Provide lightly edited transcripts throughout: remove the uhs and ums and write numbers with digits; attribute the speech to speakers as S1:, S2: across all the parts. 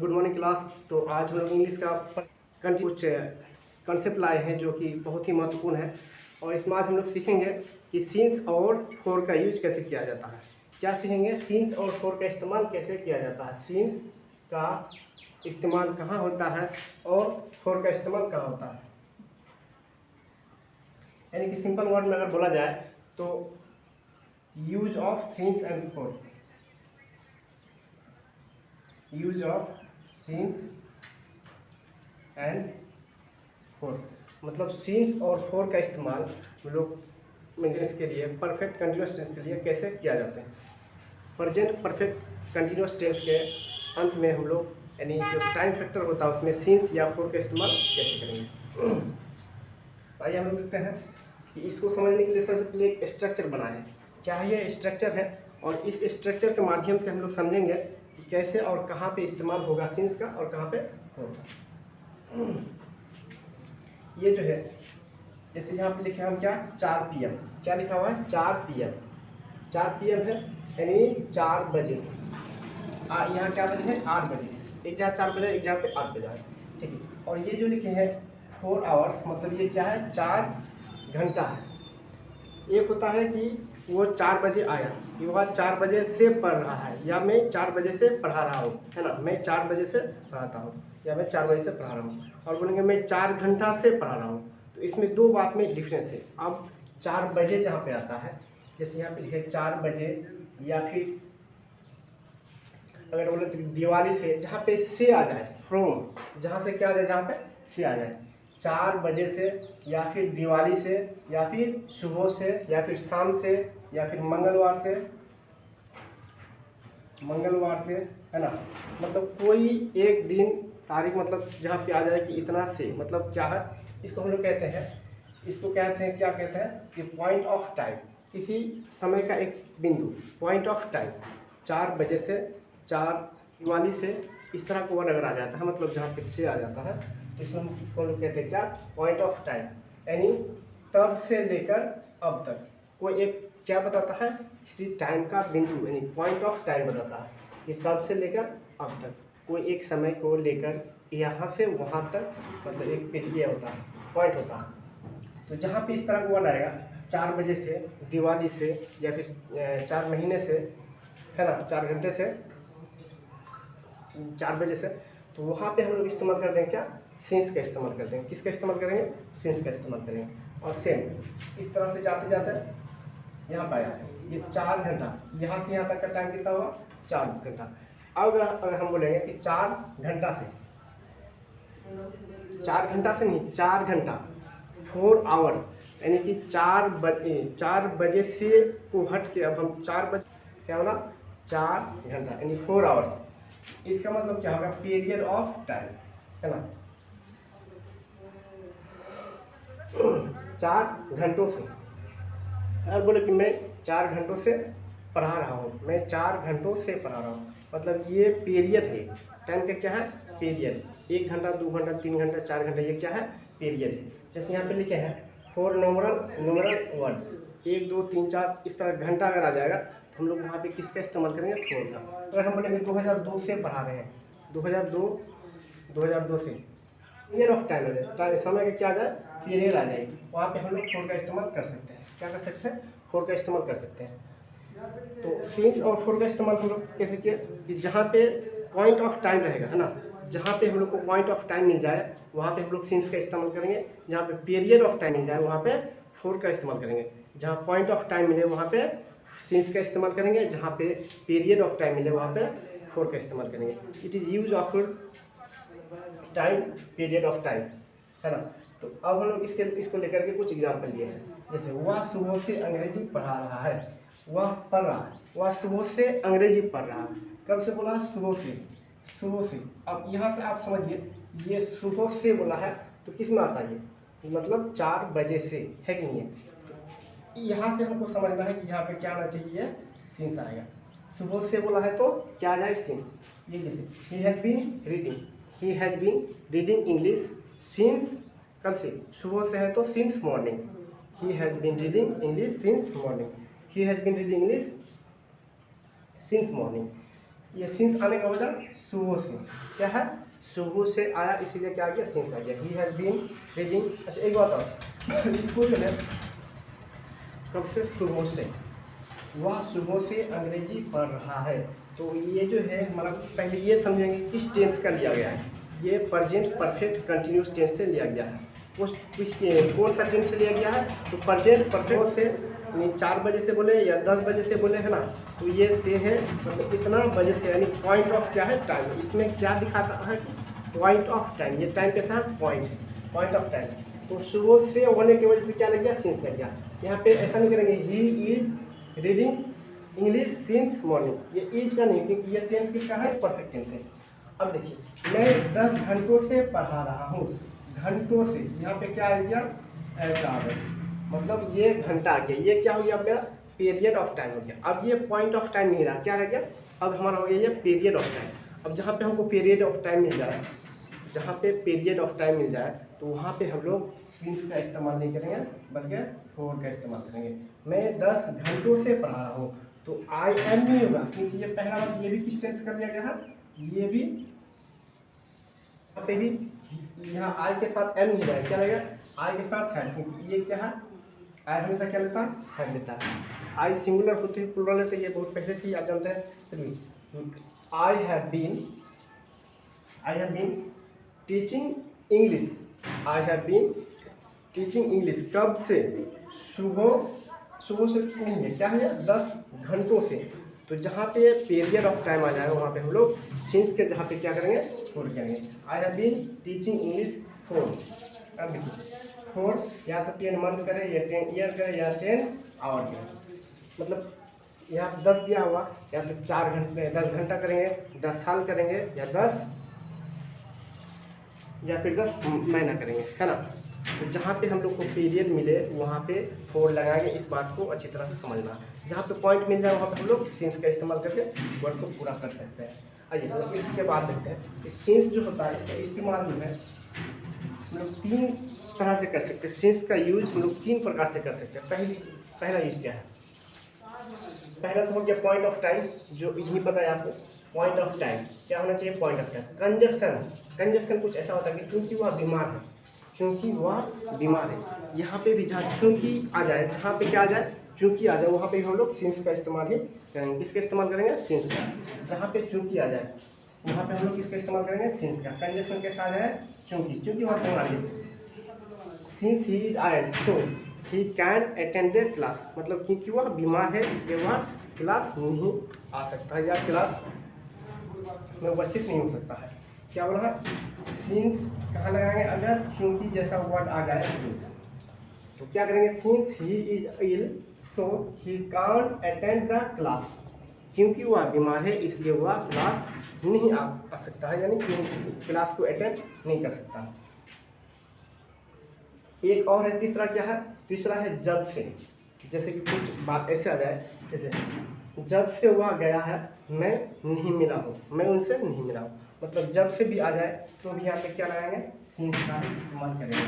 S1: Good morning class. तो आज हम लोग इंग्लिश का कुछ कंसेप्ट लाए हैं जो कि बहुत ही महत्वपूर्ण है, और इसमें आज हम लोग सीखेंगे कि सिंस और फॉर का यूज कैसे किया जाता है। क्या सीखेंगे? सिंस और फॉर का इस्तेमाल कैसे किया जाता है, सिंस का इस्तेमाल कहाँ होता है और फॉर का इस्तेमाल कहाँ होता है। यानी कि सिंपल वर्ड में अगर बोला जाए तो use of since and for, use of since and for, मतलब सिंस और फॉर का इस्तेमाल हम लोग मेंटेनेंस के लिए, परफेक्ट कंटिन्यूस टेंस के लिए कैसे किया जाता है। प्रेजेंट परफेक्ट कंटिन्यूस टेंस के अंत में हम लोग यानी जो टाइम फैक्टर होता है उसमें सिंस या फॉर का इस्तेमाल कैसे करेंगे। आइए हम लोग देखते हैं कि इसको समझने के लिए सबसे पहले एक स्ट्रक्चर बनाए। क्या ये स्ट्रक्चर है, और इस स्ट्रक्चर के माध्यम से हम लोग समझेंगे कि कैसे और कहाँ पे इस्तेमाल होगा सिंस का और कहाँ पे फॉर का। ये जो है जैसे यहाँ पे लिखे हम क्या 4 PM, क्या लिखा हुआ है 4 PM, 4 PM है यानी 4 बजे। यहाँ क्या बजे है 8 बजे, एक जगह 4 बजे एक जगह पे 8 बजे है, ठीक है। और ये जो लिखे हैं 4 आवर्स, मतलब ये क्या है 4 घंटा है। एक होता है कि वो 4 बजे आया, युवा 4 बजे से पढ़ रहा है, या मैं 4 बजे से पढ़ा रहा हूँ, है ना, मैं 4 बजे से पढ़ाता हूँ या मैं 4 बजे से पढ़ा रहा हूँ। और बोलेंगे मैं 4 घंटा से पढ़ा रहा हूँ, तो इसमें दो बात में डिफरेंस है। अब 4 बजे जहाँ पे आता है, जैसे यहाँ पे लिखे 4 बजे, या फिर अगर बोले तो दिवाली से, जहाँ पे से आ जाए, फ्रॉम जहाँ से क्या आ जाए, जहाँ पे से आ जाए, 4 बजे से, या फिर दिवाली से, या फिर सुबह से, या फिर शाम से, या फिर मंगलवार से, है ना, मतलब कोई एक दिन तारीख, मतलब जहाँ पे आ जाए कि इतना से, मतलब क्या है, इसको हम लोग कहते हैं, क्या कहते हैं कि पॉइंट ऑफ टाइम, किसी समय का एक बिंदु, पॉइंट ऑफ टाइम। 4 बजे से, 4 दिवाली से, इस तरह का वर्ड अगर आ जाता है, मतलब जहाँ पे से आ जाता है, तो इसको हम लोग कहते हैं क्या, पॉइंट ऑफ टाइम। यानी तब से लेकर अब तक कोई एक क्या बताता है, किसी टाइम का बिंदु, यानी पॉइंट ऑफ टाइम बताता है कि तब से लेकर अब तक कोई एक समय को लेकर यहाँ से वहाँ तक, मतलब एक पीरियड होता है, पॉइंट होता है। तो जहाँ पे इस तरह का वर्ड आएगा 4 बजे से, दिवाली से, या फिर 4 महीने से, है ना, 4 घंटे से, 4 बजे से, तो वहाँ पे हम लोग इस्तेमाल कर देंगे क्या, सिंस का इस्तेमाल कर देंगे। किसका इस्तेमाल करेंगे? सिंस का इस्तेमाल करेंगे। और सेम इस तरह से जाते जाते यहाँ पर आया, ये 4 घंटा, यहाँ से यहाँ तक का टाइम कितना हुआ 4 घंटा। अब अगर हम बोलेंगे कि 4 घंटा से, 4 घंटा से नहीं, 4 घंटा 4 आवर, यानी कि 4 बजे से को हट के अब हम 4 बजे क्या होगा 4 घंटा, यानी 4 आवर्स। इसका मतलब क्या होगा, पीरियड ऑफ टाइम, है ना, 4 घंटों से। अगर बोले कि मैं 4 घंटों से पढ़ा रहा हूँ, मैं 4 घंटों से पढ़ा रहा हूँ, मतलब ये पीरियड है, टाइम का क्या है पीरियड, 1 घंटा 2 घंटा 3 घंटा 4 घंटा, ये क्या है पीरियड है। जैसे यहाँ पे लिखे हैं 4 न्यूमरल वर्ड्स, 1 2 3 4, इस तरह घंटा अगर आ जाएगा तो हम लोग वहाँ पे किसका इस्तेमाल करेंगे, 4 का। अगर हम बोलेंगे 2002 से पढ़ा रहे हैं, 2002 से, पीरियड ऑफ टाइम आ जाए, समय का क्या आ जाए पीरियड आ जाएगी, वहाँ पे हम लोग 4 का इस्तेमाल कर सकते हैं। क्या कर सकते हैं, 4 का इस्तेमाल कर सकते हैं। तो सिंस और फॉर का इस्तेमाल हम लोग कैसे किए कि जहाँ पे पॉइंट ऑफ टाइम रहेगा, है ना, जहाँ पे हम लोग को पॉइंट ऑफ टाइम मिल जाए वहाँ पे हम लोग सिंस का इस्तेमाल करेंगे, जहाँ पे पीरियड ऑफ टाइम मिल जाए वहाँ पे फॉर का इस्तेमाल करेंगे, जहाँ पॉइंट ऑफ टाइम मिले वहाँ पे सिंस का इस्तेमाल करेंगे, जहाँ पे पीरियड ऑफ टाइम मिले वहाँ पे फॉर का इस्तेमाल करेंगे। It is use of time, period of time, है ना। तो अब हम लोग इसको लेकर के कुछ एग्जाम्पल लिए हैं। जैसे वह सुबह से अंग्रेजी पढ़ा रहा है, वह पढ़ रहा है, वह सुबह से अंग्रेजी पढ़ रहा है। कब से बोला, सुबह से, सुबह से। अब यहाँ से आप समझिए, ये सुबह से बोला है तो किस में आता है ये, मतलब 4 बजे से, है कि नहीं है। तो यहाँ से हमको समझना है कि यहाँ पे क्या आना चाहिए, सिंस आएगा। सुबह से बोला है तो क्या आ जाएगा सिंस। ये जैसे he has been reading English since, कब से, सुबह से है तो since morning, he has been reading English since morning, he has been reading English since morning. ये सिंस आने का वजह सुबह से, क्या है, सुबह से आया इसीलिए क्या आ गया, सिंस आ गया। He has been reading. अच्छा एक बात और, इसको जो है कब से, सुबह से, वह सुबह से अंग्रेजी पढ़ रहा है। तो ये जो है हमारा, पहले ये समझेंगे किस टेंस का लिया गया है। ये प्रेजेंट परफेक्ट कंटिन्यूस टेंस से लिया गया है। कौन सा टेंस से लिया गया है, तो प्रेजेंट परफेक्ट से, यानी 4 बजे से बोले या 10 बजे से बोले है ना, तो ये से है मतलब इतना बजे से, यानी पॉइंट ऑफ क्या है, टाइम। इसमें क्या दिखाता है, पॉइंट ऑफ टाइम। ये टाइम कैसा है, पॉइंट है, पॉइंट ऑफ टाइम। तो सुबह से होने की वजह से क्या लग गया, सिंस लग गया। यहाँ पे ऐसा नहीं करेंगे, he is reading English since morning, ये इज का नहीं, क्योंकि ये टेंस किसका है, परफेक्ट टेंस है। अब देखिए मैं 10 घंटों से पढ़ा रहा हूँ, घंटों से, यहाँ पे क्या आ गया, एट आवर्स, मतलब ये घंटा आ गया। ये क्या हो गया मेरा, पीरियड ऑफ टाइम हो गया। अब ये पॉइंट ऑफ टाइम नहीं रहा, क्या रह गया, अब हमारा हो गया ये पीरियड ऑफ टाइम। अब जहाँ पे हमको पीरियड ऑफ टाइम मिल जाए, जहाँ पे पीरियड ऑफ टाइम मिल जाए, तो वहाँ पे हम लोग सिंस का इस्तेमाल नहीं करेंगे, बल्कि फोर का इस्तेमाल करेंगे। मैं 10 घंटों से पढ़ा रहा हूँ, तो आई एम नहीं होगा, क्योंकि ये पहला बात, ये भी किस टेंस कर दिया गया है, ये भी यहाँ पे भी, यहाँ आई के साथ एम नहीं रहेगा, क्या रहेगा, आई के साथ है, क्योंकि ये क्या है, आई हमेशा क्या लेता है, लेता है। आई सिंगुलर होते हैं, प्लुरल लेते हैं, ये बहुत पहले से ही आप जानते हैं। I have been teaching English, I have been teaching English, कब से, सुबह से नहीं है, क्या है, 10 घंटों से। तो जहाँ पे पीरियड ऑफ टाइम आ जाएगा, वहाँ पे हम लोग सिंस के जहाँ पे क्या करेंगे, फोर करेंगे। I have been teaching English for, अब देखिए फोर, या तो 10 मंथ करें, या 10 ईयर करें, या 10 आवर करें, मतलब यहाँ पे 10 दिया हुआ, या तो 4 घंटे 10 घंटा करेंगे, 10 साल करेंगे, या 10 या फिर 10 महीना करेंगे, है ना। तो जहाँ पे हम लोग को पीरियड मिले वहाँ पे फोर लगाएंगे, इस बात को अच्छी तरह से समझना। जहाँ पे पॉइंट मिल जाए वहाँ पे हम लोग सिंस का इस्तेमाल करके वर्ड को पूरा कर सकते हैं। आइए हम लोग इसके बाद देखते हैं, सिंस जो होता है इसका इस्तेमाल जो है हम लोग 3 तरह से कर सकते हैं। सिंस का यूज हम लोग 3 प्रकार से कर सकते हैं। पहला यूज क्या है, पहला तो हो गया पॉइंट ऑफ टाइम, जो यही पता है आपको। पॉइंट ऑफ टाइम क्या होना चाहिए, पॉइंट ऑफ टाइम। कंजक्शन कुछ ऐसा होता है कि चूंकि वह बीमार है, चूंकि वह बीमार है, यहाँ पे भी जहाँ चूंकि आ जाए, जहाँ पे क्या आ जाए, चूंकि आ जाए, वहाँ पे हम लोग सिंस का इस्तेमाल ही करेंगे। किसका इस्तेमाल करेंगे, सिंस का। जहाँ पे चूंकि आ जाए वहाँ पे हम लोग किसका इस्तेमाल करेंगे, सिंस का। कंजक्शन कैसा आ जाए, चूंकि वहाँ बीमार है, since he is oil so he can attend the class, मतलब क्योंकि वह बीमार है इसलिए वह क्लास नहीं आ सकता है, या क्लास में उपस्थित नहीं हो सकता है। क्या बोला है, सिंस कहाँ लगाएंगे, अगर चूंकि जैसा वर्ड आ जाए तो क्या करेंगे, since he is ill so he can't attend the class, क्योंकि वह बीमार है इसलिए वह क्लास नहीं आ सकता है, यानी क्लास को अटेंड नहीं कर सकता। एक और है तीसरा, क्या है, तीसरा है जब से। जैसे कि कुछ बात ऐसे आ जाए, जैसे जब से वह गया है मैं नहीं मिला हूँ, मैं उनसे नहीं मिला हूँ, मतलब जब से भी आ जाए तो भी यहाँ पे क्या लगाएंगे, सिंस का इस्तेमाल करेंगे।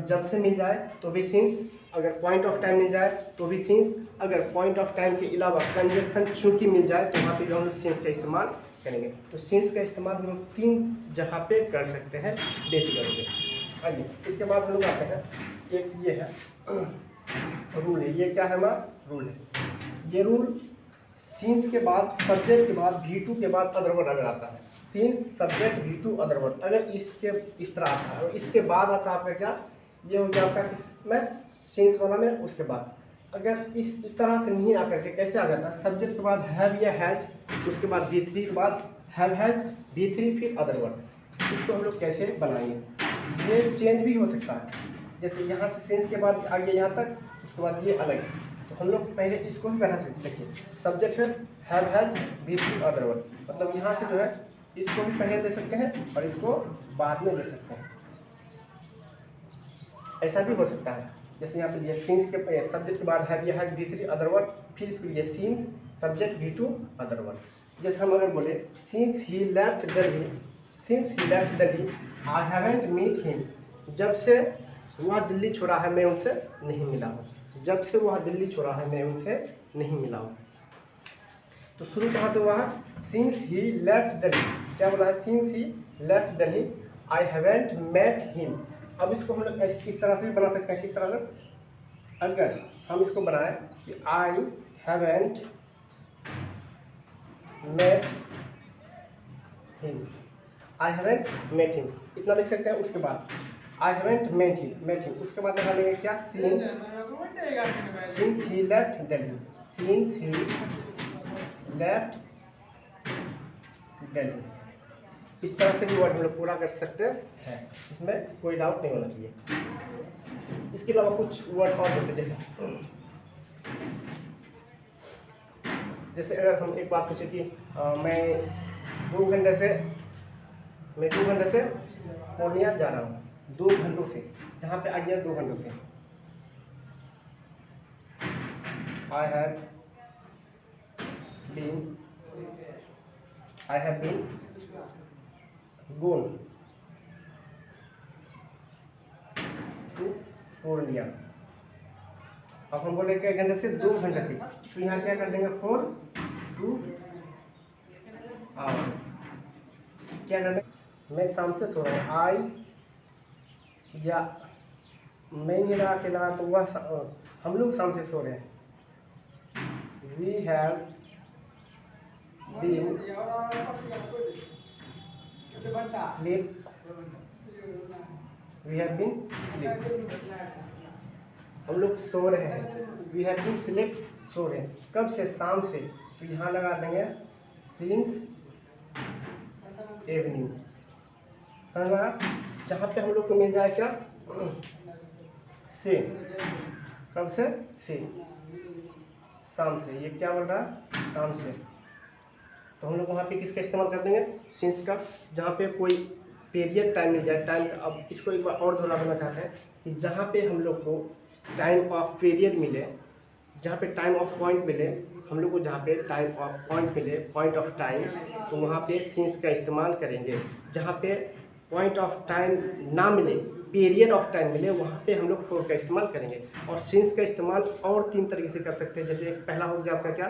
S1: जब से मिल जाए तो भी सिंस, अगर पॉइंट ऑफ टाइम मिल जाए तो भी सिंस, अगर पॉइंट ऑफ टाइम के अलावा कंजक्शन चूंकि मिल जाए तो वहाँ पे हम लोग सिंस का इस्तेमाल करेंगे। तो सिंस का इस्तेमाल हम लोग 3 जगह पे कर सकते हैं डेली करेंगे। आइए इसके बाद हम लोग आते हैं, एक ये है रूल है, ये क्या है हमारा रूल है। ये रूल सिंस के बाद, सब्जेक्ट के बाद, V2 के बाद अदर वर्ड अगर आता है, since subject V2 other word, अगर इसके इस तरह आता है और इसके बाद आता है आपका क्या, ये हो गया आपका किसमें, सिंस वाला में। उसके बाद अगर इस तरह से नहीं आकर के कैसे आ जाता है, सब्जेक्ट के बाद हैव या हैज, उसके बाद V3 के बाद हैव हैज, V3 फिर अदर वर्ड। इसको हम लोग कैसे बनाएंगे, ये चेंज भी हो सकता है, जैसे यहाँ से सिंस के बाद आगे यहाँ तक, उसके बाद ये अलग है। तो हम लोग पहले इसको भी बना सकते, देखिए सब्जेक्ट है have has, V3 other word, मतलब यहाँ से जो है इसको भी पहले दे सकते हैं और इसको बाद में दे सकते हैं, ऐसा भी हो सकता है। जैसे यहाँ पे लिए सिंस के सब्जेक्ट के बाद हैव या हैज, V3 अदर वर्ड, फिर इसको लिए since subject V2 other word. जैसे हम अगर बोले since he left Delhi I haven't meet him, जब से वह दिल्ली छोड़ा है मैं उनसे नहीं मिला हूँ, जब से वह दिल्ली छोड़ा है मैं उनसे नहीं मिला हूँ। तो शुरू कहाँ से हुआ है? Since he left Delhi. क्या बोला है? Since he left Delhi I haven't met him. अब इसको हम लोग इस तरह से भी बना सकते हैं। किस तरह से? अगर हम इसको बनाएं कि I haven't met him, I haven't met him, इतना लिख सकते हैं। उसके बाद आई हैवेंट मेट हिम, उसके बाद लगा लेंगे क्या? Since he left Delhi, since he left Delhi. इस तरह से भी वर्ड हम लोग पूरा कर सकते हैं, इसमें कोई डाउट नहीं होना चाहिए। इसके अलावा कुछ वर्ड और होते हैं, जैसे अगर हम एक बात पूछे कि मैं 2 घंटे से पूर्णिया जा रहा हूँ। 2 घंटों से, जहाँ पे आ गया 2 घंटों से। I have been gone to Purnia. अब हम बोले क्या घंटे से? 2 घंटे से, तो यहाँ क्या कर देंगे? 4 2 आवर। क्या कर देंगे? मैं शाम से सो रहा हूँ। आई या मैं नहीं लगा के लगा तो वह हम लोग शाम से सो रहे हैं। We have been sleep, we have been sleep, हम लोग सो रहे हैं। वी हैव बीन स्लीप, सो रहे हैं। कब से? शाम से, तो यहाँ लगा देंगे सिंस इवनिंग। जहाँ पे हम लोग को मिल जाए क्या? से। कब से? से, शाम से। ये क्या बोल रहा है? शाम से। तो हम लोग वहाँ पे किसका इस्तेमाल कर देंगे? सिंस का। जहाँ पे कोई पीरियड टाइम मिल जाए, टाइम का। अब इसको एक बार और दोहरा देना चाहते हैं कि जहाँ पे हम लोग को टाइम ऑफ पीरियड मिले, जहाँ पे टाइम ऑफ पॉइंट मिले, हम लोग को जहाँ पे टाइम ऑफ पॉइंट मिले, पॉइंट ऑफ टाइम, तो वहाँ पे सिंस का इस्तेमाल करेंगे। जहाँ पे पॉइंट ऑफ टाइम ना मिले, पीरियड ऑफ टाइम मिले, वहाँ पे हम लोग फॉर का इस्तेमाल करेंगे। और सिंस का इस्तेमाल और 3 तरीके से कर सकते हैं। जैसे पहला हो गया आपका क्या?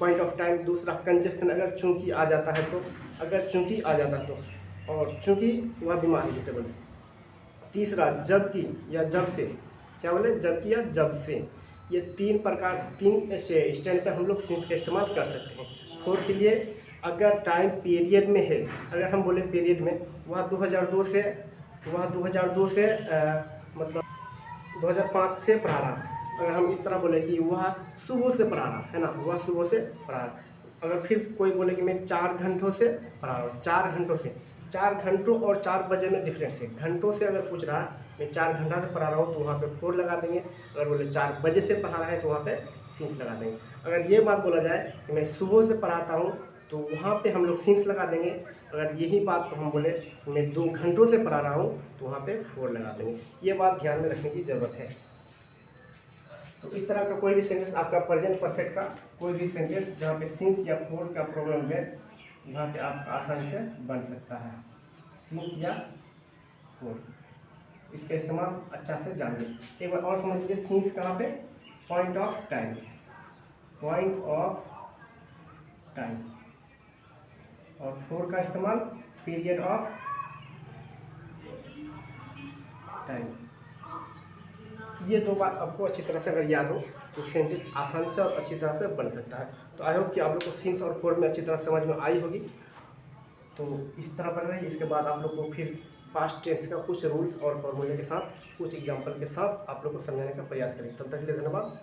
S1: Point of time. दूसरा कंजस्शन, अगर चूंकि आ जाता है तो, अगर चूंकि आ जाता तो, और चूंकि वह बीमारी जैसे बोले। तीसरा जबकि या जब से। क्या बोले? जबकि या जब से। ये 3 प्रकार, 3 ऐसे स्टैंड पर हम लोग सिंस का इस्तेमाल कर सकते हैं। फोर के लिए अगर टाइम पीरियड में है, अगर हम बोले पीरियड में, वह 2002 से मतलब 2005 से पढ़ा रहा। अगर हम इस तरह बोले कि वह सुबह से पढ़ा रहा है ना, वह सुबह से पढ़ा रहा। अगर फिर कोई बोले कि मैं 4 घंटों से पढ़ा रहा हूँ, 4 घंटों से, 4 घंटों और 4 बजे में डिफरेंस है। घंटों से अगर पूछ रहा है, मैं 4 घंटा से पढ़ा रहा हूँ, तो वहाँ पे 4 लगा देंगे। अगर बोले 4 बजे से पढ़ा रहा है, तो वहाँ पे सिंस लगा देंगे। अगर ये बात बोला जाए कि मैं सुबह से पढ़ाता हूँ, तो वहाँ पे हम लोग सिंस लगा देंगे। अगर यही बात को हम बोले मैं 2 घंटों से पढ़ा रहा हूँ, तो वहाँ पे 4 लगा देंगे। ये बात ध्यान में रखने की ज़रूरत है। तो इस तरह का कोई भी सेंटेंस आपका प्रेजेंट परफेक्ट का कोई भी सेंटेंस जहाँ पे सिंस या फोर का प्रॉब्लम है, वहाँ पे आपका आसानी से बन सकता है। सिंस या फोर, इसका इस्तेमाल अच्छा से जान लीजिए। एक बार और समझ लीजिए, सिंस कहाँ पे? Point of time, point of time. और फोर का इस्तेमाल पीरियड ऑफ टाइम। ये 2 बात आपको अच्छी तरह से अगर याद हो, तो सेंटेंस आसानी से और अच्छी तरह से बन सकता है। तो आई होप कि आप लोग को सिंस और फोर में अच्छी तरह समझ में आई होगी। तो इस तरह बन रही है। इसके बाद आप लोग को फिर पास्ट टेंस का कुछ रूल्स और फॉर्मूले के साथ, कुछ एग्जाम्पल के साथ आप लोग को समझाने का प्रयास करेंगे। तब तक के लिए धन्यवाद।